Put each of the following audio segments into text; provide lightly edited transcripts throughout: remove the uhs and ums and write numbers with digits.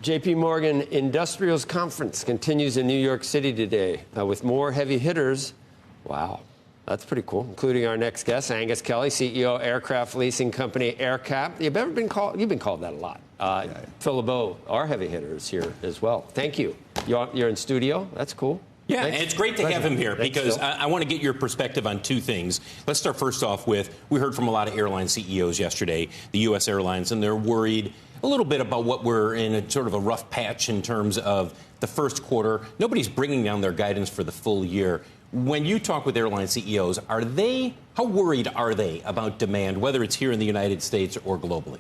J.P. Morgan Industrials Conference continues in New York City today with more heavy hitters. Wow, that's pretty cool, including our next guest, Angus Kelly, CEO aircraft leasing company AerCap. You've been called that a lot. Phil LeBeau, our heavy hitters here as well. Thank you. You're in studio. That's cool. Yeah, and it's great to have him here because I want to get your perspective on two things. Let's start first off with, we heard from a lot of airline CEOs yesterday, the U.S. airlines, and they're worried a little bit about what we're in a sort of a rough patch in terms of the first quarter. Nobody's bringing down their guidance for the full year. When you talk with airline CEOs, how worried are they about demand, whether it's here in the United States or globally?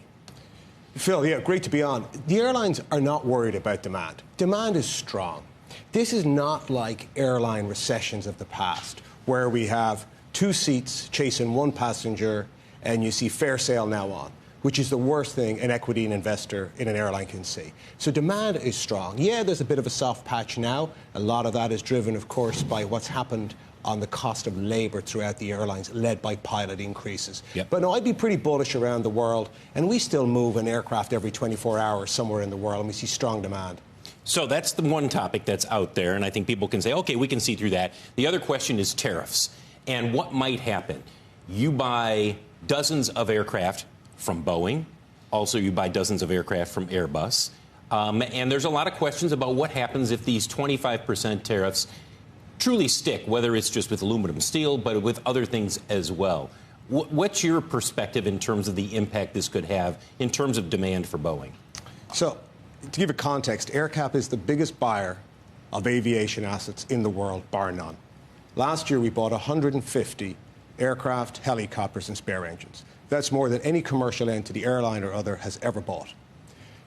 Phil, yeah, great to be on. The airlines are not worried about demand. Demand is strong. This is not like airline recessions of the past, where we have two seats chasing one passenger and you see fare sale now on, which is the worst thing an equity investor in an airline can see. So demand is strong. Yeah, there's a bit of a soft patch now. A lot of that is driven, of course, by what's happened on the cost of labor throughout the airlines, led by pilot increases. Yep. But no, I'd be pretty bullish around the world, and we still move an aircraft every 24 hours somewhere in the world, and we see strong demand. So that's the one topic that's out there, and I think people can say, okay, we can see through that. The other question is tariffs and what might happen. You buy dozens of aircraft from Boeing. Also, you buy dozens of aircraft from Airbus. And there's a lot of questions about what happens if these 25% tariffs truly stick, whether it's just with aluminum and steel, but with other things as well. What's your perspective in terms of the impact this could have in terms of demand for Boeing? So, to give it context, AerCap is the biggest buyer of aviation assets in the world, bar none. Last year, we bought 150 aircraft, helicopters, and spare engines. That's more than any commercial entity, airline or other, has ever bought.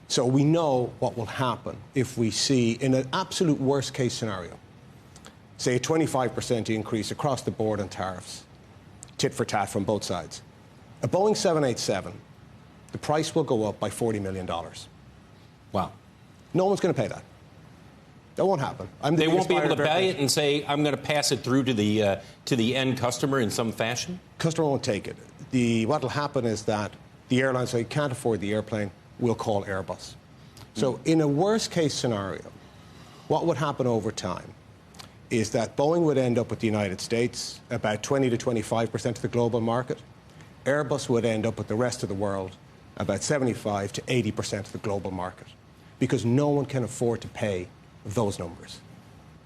So we know what will happen if we see, in an absolute worst-case scenario, say a 25% increase across the board on tariffs, tit for tat from both sides. A Boeing 787, the price will go up by $40 million. Wow. No one's going to pay that. That won't happen. They won't be able to buy it and say, I'm going to pass it through to the end customer in some fashion? Customer won't take it. What will happen is that the airlines say, can't afford the airplane, we'll call Airbus. So in a worst-case scenario, what would happen over time is that Boeing would end up with the United States, about 20 to 25% of the global market. Airbus would end up with the rest of the world, about 75 to 80% of the global market, because no one can afford to pay those numbers.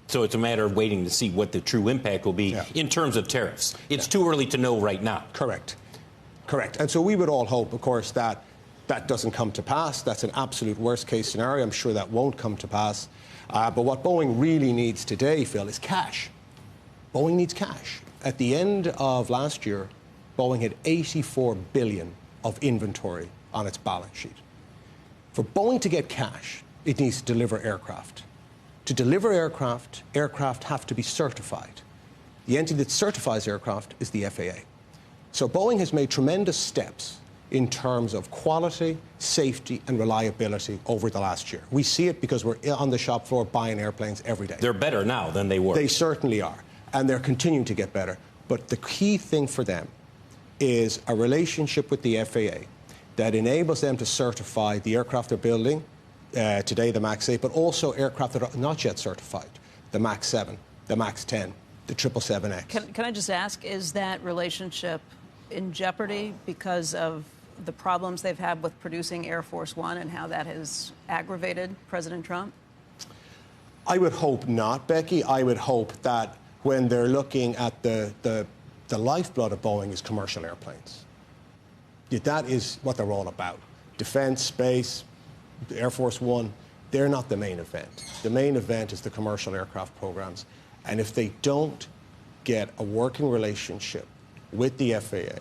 So it's a matter of waiting to see what the true impact will be in terms of tariffs. It's too early to know right now. Correct. And so we would all hope, of course, that that doesn't come to pass. That's an absolute worst-case scenario. I'm sure that won't come to pass. But what Boeing really needs today, Phil, is cash. Boeing needs cash. At the end of last year, Boeing had $84 billion of inventory on its balance sheet. For Boeing to get cash, it needs to deliver aircraft. To deliver aircraft, aircraft have to be certified. The entity that certifies aircraft is the FAA. So Boeing has made tremendous steps in terms of quality, safety, and reliability over the last year. We see it because we're on the shop floor buying airplanes every day. They're better now than they were. They certainly are, and they're continuing to get better. But the key thing for them is a relationship with the FAA that enables them to certify the aircraft they're building, today the MAX 8, but also aircraft that are not yet certified, the MAX 7, the MAX 10, the 777X. Can I just ask, is that relationship in jeopardy because of the problems they've had with producing Air Force One and how that has aggravated President Trump? I would hope not, Becky. I would hope that when they're looking at the lifeblood of Boeing is commercial airplanes. That is what they're all about. Defense, space, Air Force One, they're not the main event. The main event is the commercial aircraft programs. And if they don't get a working relationship with the FAA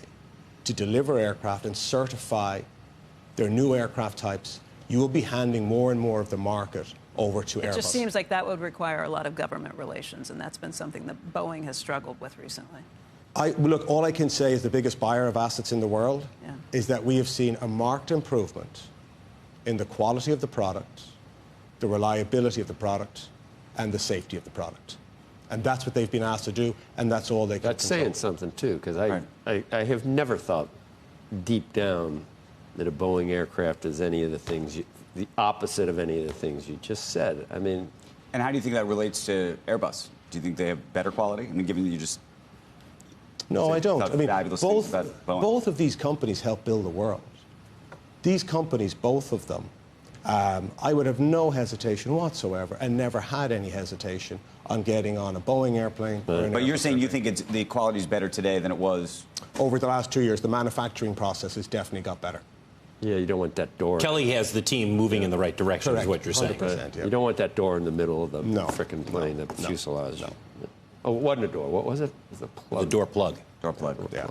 to deliver aircraft and certify their new aircraft types, you will be handing more and more of the market over to Airbus. It just seems like that would require a lot of government relations, and that's been something that Boeing has struggled with recently. Look, all I can say is the biggest buyer of assets in the world is that we have seen a marked improvement in the quality of the product, the reliability of the product, and the safety of the product. And that's what they've been asked to do, and that's all they can That's saying something, too, because I have never thought deep down that a Boeing aircraft is any of the things the opposite of any of the things you just said. I mean, and how do you think that relates to Airbus? Do you think they have better quality? I mean, given that you just no, I don't. I mean, both of these companies help build the world. These companies, both of them, I would have no hesitation whatsoever, and never had any hesitation on getting on a Boeing airplane. But you're saying you think the quality is better today than it was over the last 2 years? The manufacturing process has definitely got better. Yeah, you don't want that door. Kelly has the team moving in the right direction, Correct. is what you're saying. Yeah. You don't want that door in the middle of the frickin' plane, the fuselage. No. Oh, it wasn't a door. What was it? It was a plug. The door plug. Door plug. Yeah.